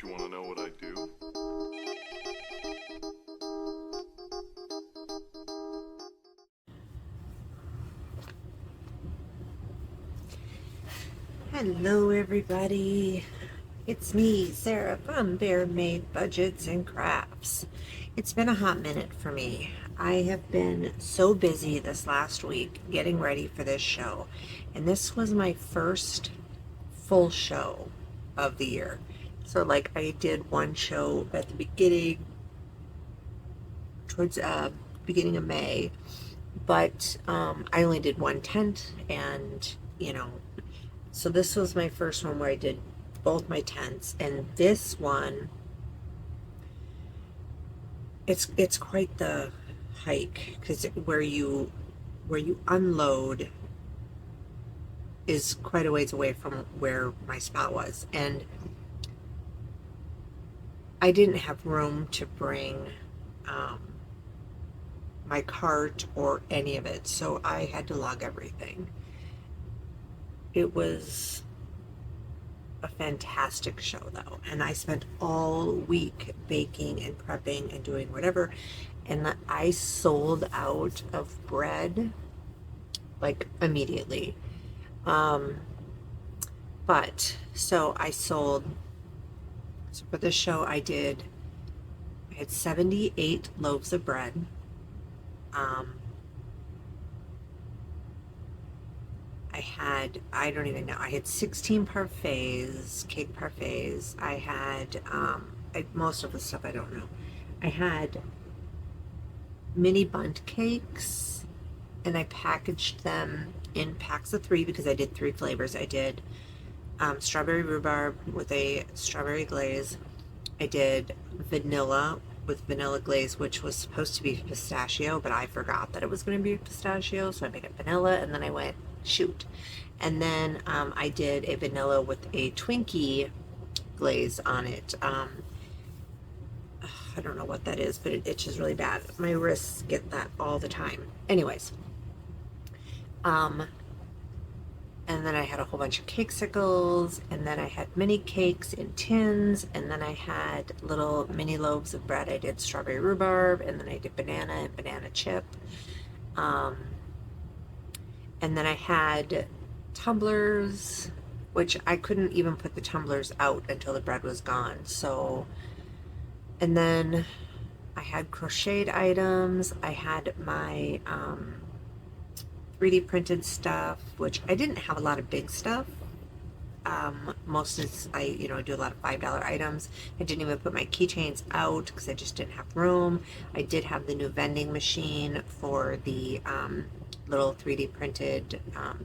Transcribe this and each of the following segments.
Don't you want to know what I do? Hello everybody, it's me, Sarah from Bear Made Budgets and Crafts. It's been a hot minute for me. I have been so busy this last week getting ready for this show, and this was my first full show of the year. So like I did one show at the beginning, towards beginning of May, but I only did one tent, and so this was my first one where I did both my tents, and this one, it's quite the hike because where you unload is quite a ways away from where my spot was, and I didn't have room to bring um, my cart or any of it, so I had to lug everything. It was a fantastic show though, and I spent all week baking and prepping and doing whatever, and I sold out of bread like immediately. um but so for this show I had 78 loaves of bread. um I don't even know, I had 16 parfaits, cake parfaits. I had, most of the stuff I don't know. I had mini bundt cakes, and I packaged them in packs of 3 because I did 3 flavors. I did strawberry rhubarb with a strawberry glaze. I did vanilla with vanilla glaze, which was supposed to be pistachio, but I forgot that it was going to be pistachio, so I made it vanilla, and then I went, shoot. And then I did a vanilla with a Twinkie glaze on it. I don't know what that is, but it itches really bad. My wrists get that all the time. Anyways, um, and then I had a whole bunch of cakesicles, and then I had mini cakes in tins, and then I had little mini loaves of bread. I did strawberry rhubarb, and then I did banana and banana chip. Um, and then I had tumblers, which I couldn't even put the tumblers out until the bread was gone. So, and then I had crocheted items. I had my 3D printed stuff, which I didn't have a lot of big stuff. Most is I do a lot of $5 items. I didn't even put my keychains out because I just didn't have room. I did have the new vending machine for the little 3D printed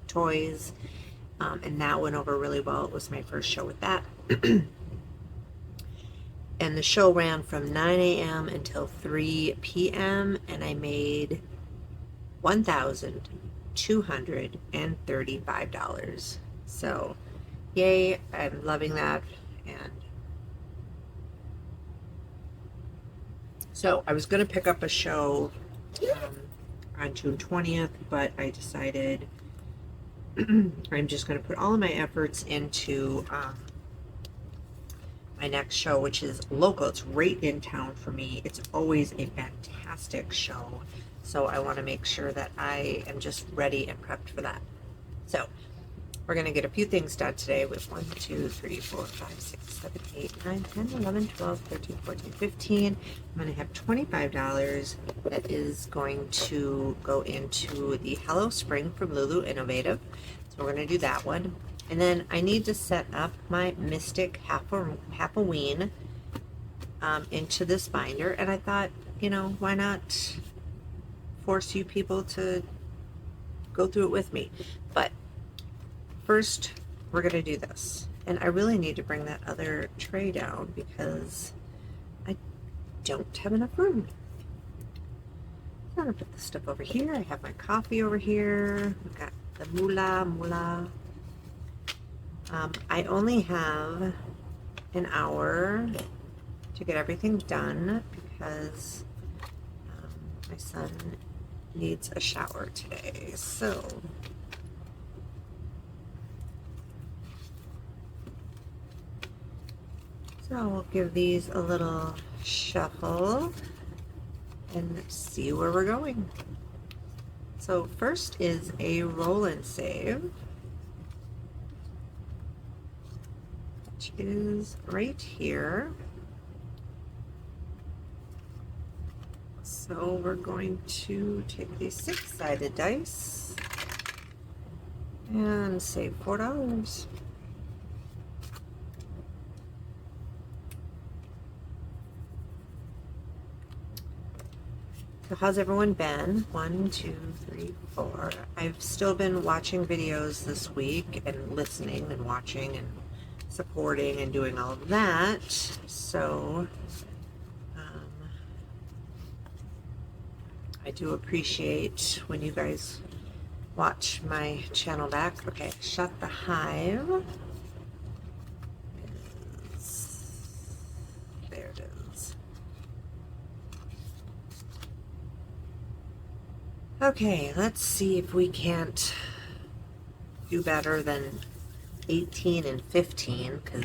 toys, and that went over really well. It was my first show with that. And the show ran from 9 a.m. until 3 p.m. and I made $1,235. So, yay, I'm loving that. And so I was going to pick up a show on June 20th, but I decided I'm just going to put all of my efforts into my next show, which is local. It's right in town for me. It's always a fantastic show. So I want to make sure that I am just ready and prepped for that. So we're going to get a few things done today with 1, 2, 3, 4, 5, 6, 7, 8, 9, 10, 11, 12, 13, 14, 15. I'm going to have $25 that is going to go into the Hello Spring from Lulu Innovative. So we're going to do that one. And then I need to set up my Mystic Halfoween into this binder. And I thought, why not force you people to go through it with me? But first, we're going to do this. And I really need to bring that other tray down because I don't have enough room. I'm going to put this stuff over here. I have my coffee over here. I've got the moolah. I only have an hour to get everything done because my son needs a shower today. So So we'll give these a little shuffle and see where we're going. So first is a roll and save, which is right here. So we're going to take these 6-sided dice and save $4. So how's everyone been? 1, 2, 3, 4. I've still been watching videos this week and listening and watching and supporting and doing all of that. So I do appreciate when you guys watch my channel back. Okay, Shut the Hive. There it is. Okay, let's see if we can't do better than 18 and 15, because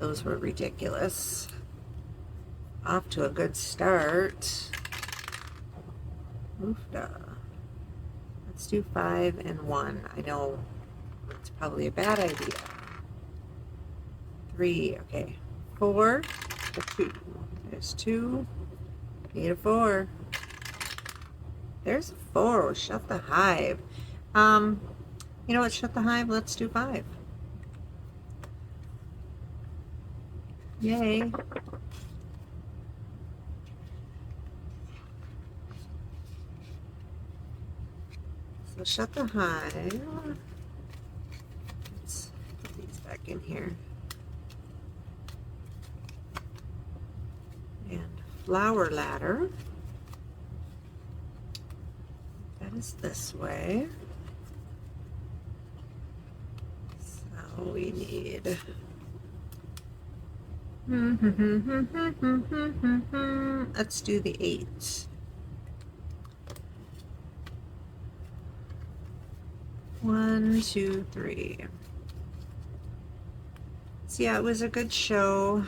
those were ridiculous. Off to a good start. Oofda. Let's do 5 and 1. I know it's probably a bad idea. 3, okay. 4, 2. There's 2. Need a 4. There's a 4. Shut the Hive. You know what? Shut the Hive. Let's do 5. Yay. So Shut the Hive. Let's put these back in here. And Flower Ladder. That is this way. So we need... Let's do the 8. 1, 2, 3. So yeah, it was a good show.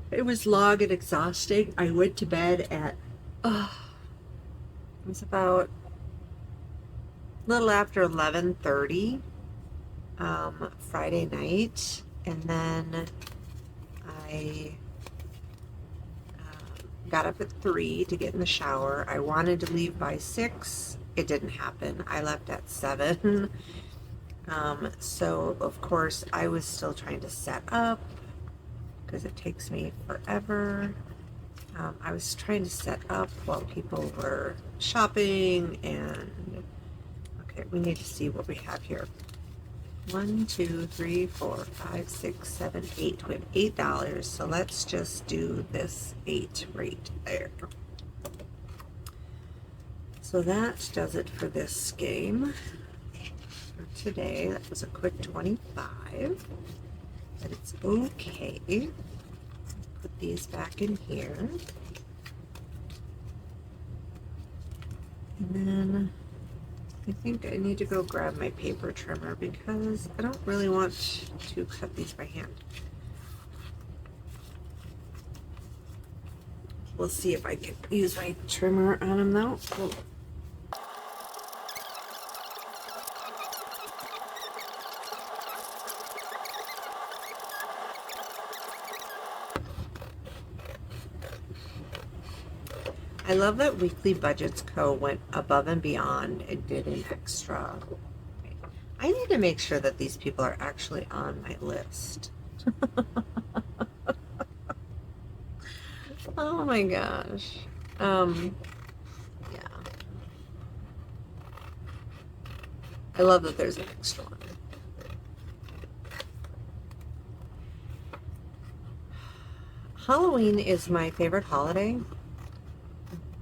It was long and exhausting. I went to bed at it was about a little after 11:30 Friday night, and then I got up at 3 to get in the shower. I wanted to leave by 6. It didn't happen. I left at 7. So of course I was still trying to set up because it takes me forever. I was trying to set up while people were shopping, and okay, we need to see what we have here. 1, 2, 3, 4, 5, 6, 7, 8. We have $8. So let's just do this 8 right there. So that does it for this game for today. That was a quick 25, but it's okay. Put these back in here. And then I think I need to go grab my paper trimmer because I don't really want to cut these by hand. We'll see if I can use my trimmer on them though. Oh. I love that Weekly Budgets Co. went above and beyond and did an extra. I need to make sure that these people are actually on my list. Oh my gosh. Yeah. I love that there's an extra one. Halloween is my favorite holiday,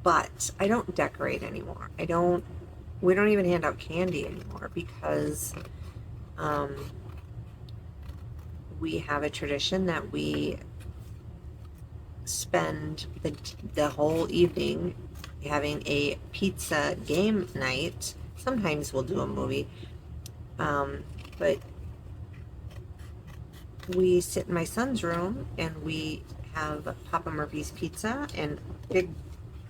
but I don't decorate anymore. We don't even hand out candy anymore because we have a tradition that we spend the whole evening having a pizza game night. Sometimes we'll do a movie, but we sit in my son's room and we have Papa Murphy's pizza and big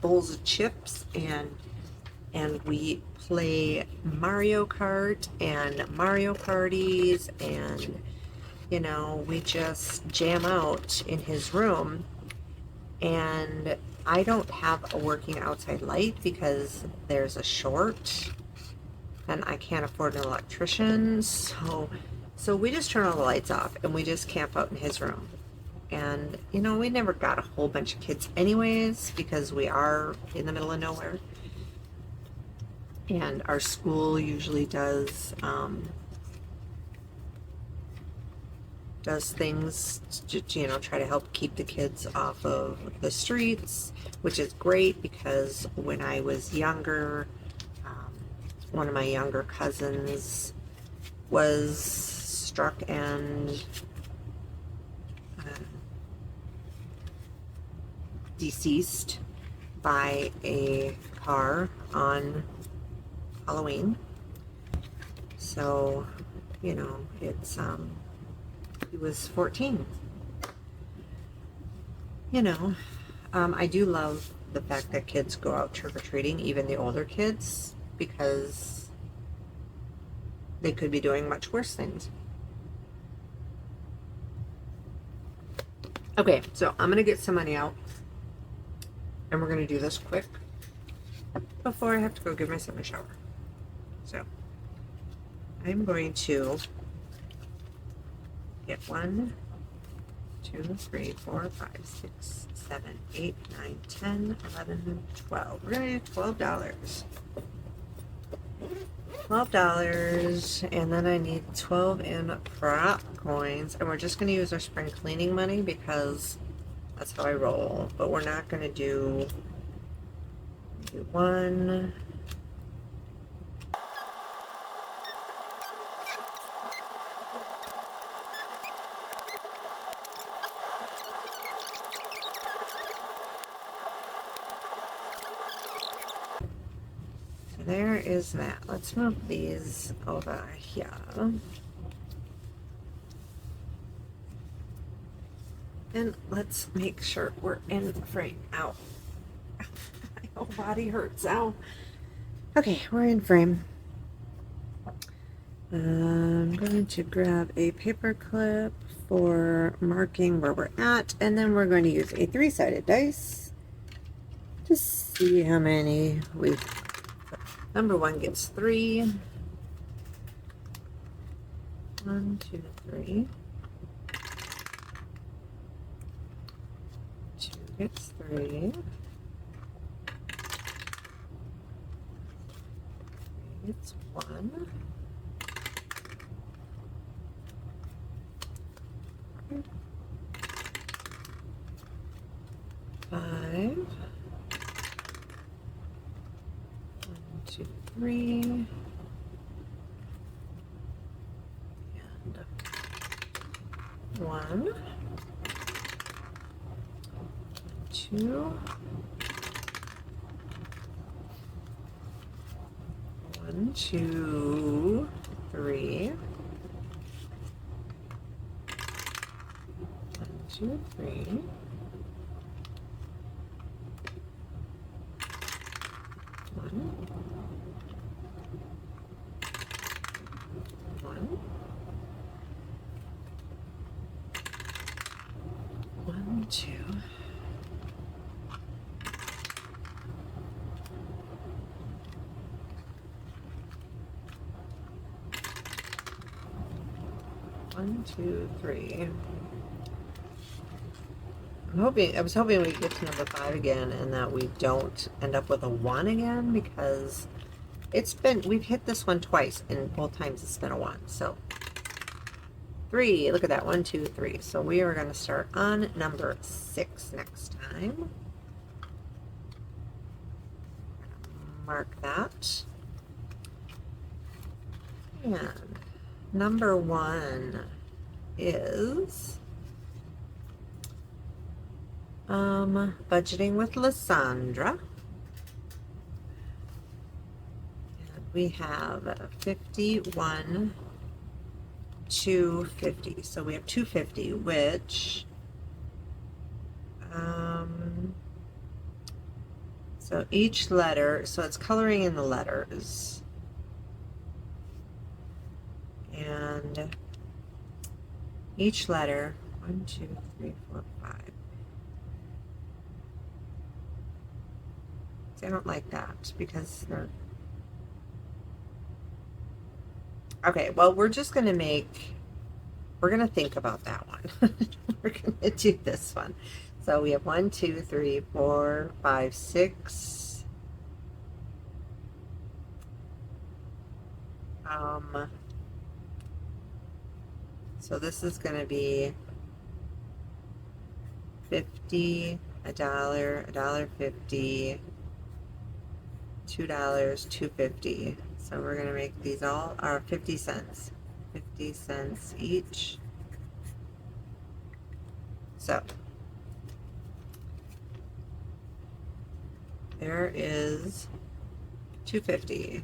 bowls of chips, and we play Mario Kart and Mario Parties, and you know, we just jam out in his room. And I don't have a working outside light because there's a short and I can't afford an electrician, so we just turn all the lights off and we just camp out in his room. And you know, we never got a whole bunch of kids anyways because we are in the middle of nowhere. And our school usually does things to, you know, try to help keep the kids off of the streets, which is great because when I was younger, one of my younger cousins was struck and deceased by a car on Halloween. So, you know, it's he was 14. You know, I do love the fact that kids go out trick-or-treating, even the older kids, because they could be doing much worse things. Okay, so I'm gonna get some money out and we're gonna do this quick before I have to go give myself a shower. So I'm going to get 1, 2, 3, 4, 5, 6, 7, 8, 9, 10, 11, 12. We're gonna do $12. $12, and then I need 12 in prop coins, and we're just gonna use our spring cleaning money because that's how I roll. But we're not gonna do 1. There is that. Let's move these over here. And let's make sure we're in frame. Ow. My whole body hurts. Ow. Okay, we're in frame. I'm going to grab a paper clip for marking where we're at, and then we're going to use a 3-sided dice to see how many we've. Number 1 gets 3. 1, 2, 3. 2 gets 3. 3 gets 1. 5. 1, 2, 3. And 1. 2. 1, 2, 3. 1, 2, 3. 1. 1. 1, 2. 1, 2, 3. I was hoping we get to number 5 again and that we don't end up with a 1 again, because we've hit this one twice and both times it's been a 1. So 3, look at that, 1, 2, 3. So we are going to start on number 6 next time. Mark that. And number 1 is budgeting with Lysandra. And we have 51, 250. So we have 250, which so each letter, so it's coloring in the letters. And each letter, 1, 2, 3, 4, 5. See, I don't like that because they're okay. Well, we're just gonna we're gonna think about that one. We're gonna do this one. So we have 1, 2, 3, 4, 5, 6. So this is gonna be 50, $1, $1.50, $2, 2.50. So we're gonna make these all are 50 cents. 50 cents each. So there is 250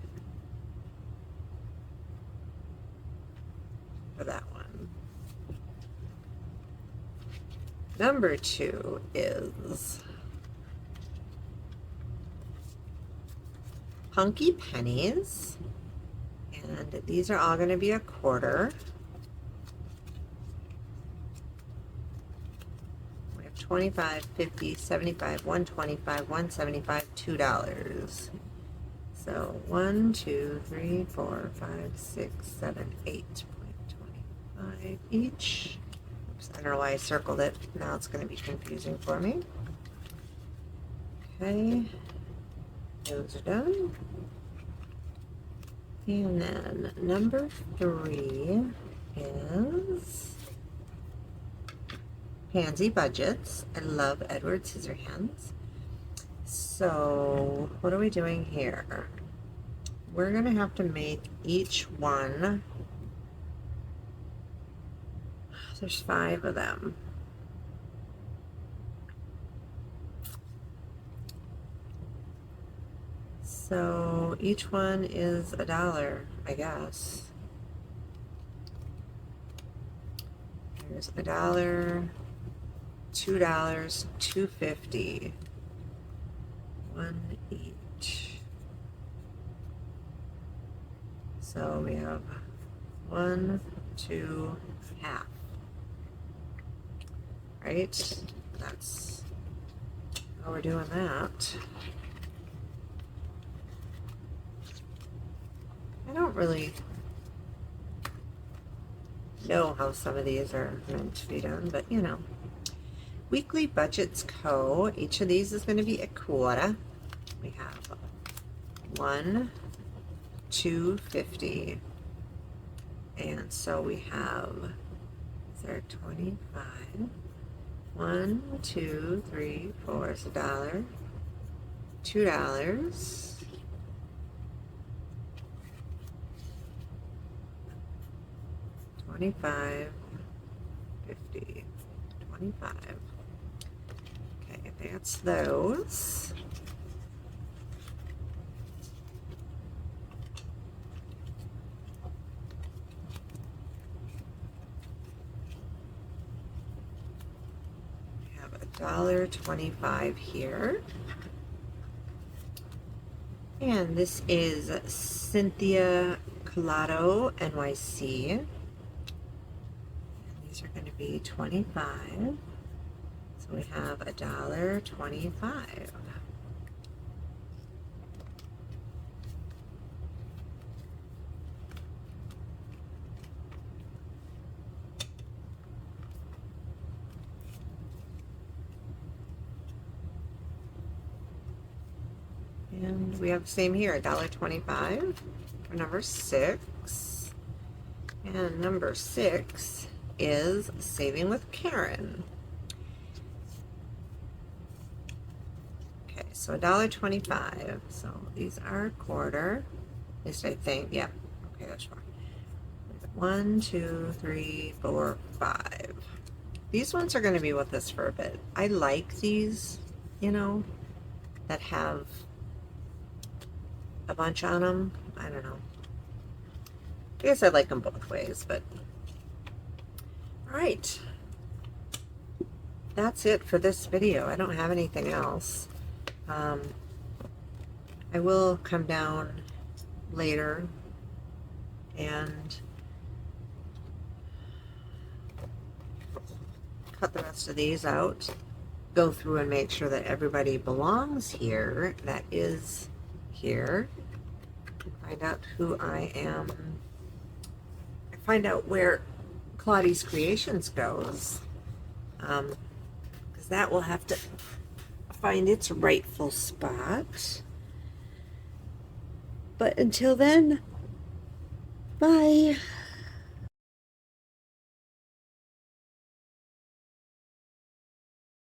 for that one. Number 2 is Hunky Pennies, and these are all going to be a quarter. We have 25, 50, 75, 125, 175, $2. So 1, 2, 3, 4, 5, 6, 7, 8.25 each. Oops, I don't know why I circled it. Now it's going to be confusing for me. Okay, those are done. And then number 3 is Pansy Budgets. I love Edward Scissorhands. So what are we doing here? We're going to have to make each one. There's 5 of them. So each one is $1, I guess. There's $1, $2, $2.50. 1 each. So we have 1, 2, half. Right? That's how we're doing that. I don't really know how some of these are meant to be done, but you know. Weekly Budgets Co. Each of these is going to be a quarter. We have 1, 2.50, and so we have, is there 25? 1, 2, 3, 4 is $1, $2. 25, 50, 25. Okay, that's those. We have $1.25 here. And this is Cynthia Collado, NYC. These are going to be 25. So we have $1.25. And we have the same here, $1.25 for number 6. And number 6 is Saving with Karen. Okay, so $1.25. So these are a quarter. At least I think. Yeah. Okay, that's fine. 1, 2, 3, 4, 5. These ones are going to be with us for a bit. I like these, you know, that have a bunch on them. I don't know. I guess I like them both ways, but All right. That's it for this video. I don't have anything else. I will come down later and cut the rest of these out, go through and make sure that everybody belongs here that is here, and find out who I am, find out where Claudie's Creations goes, because that will have to find its rightful spot. But until then, bye.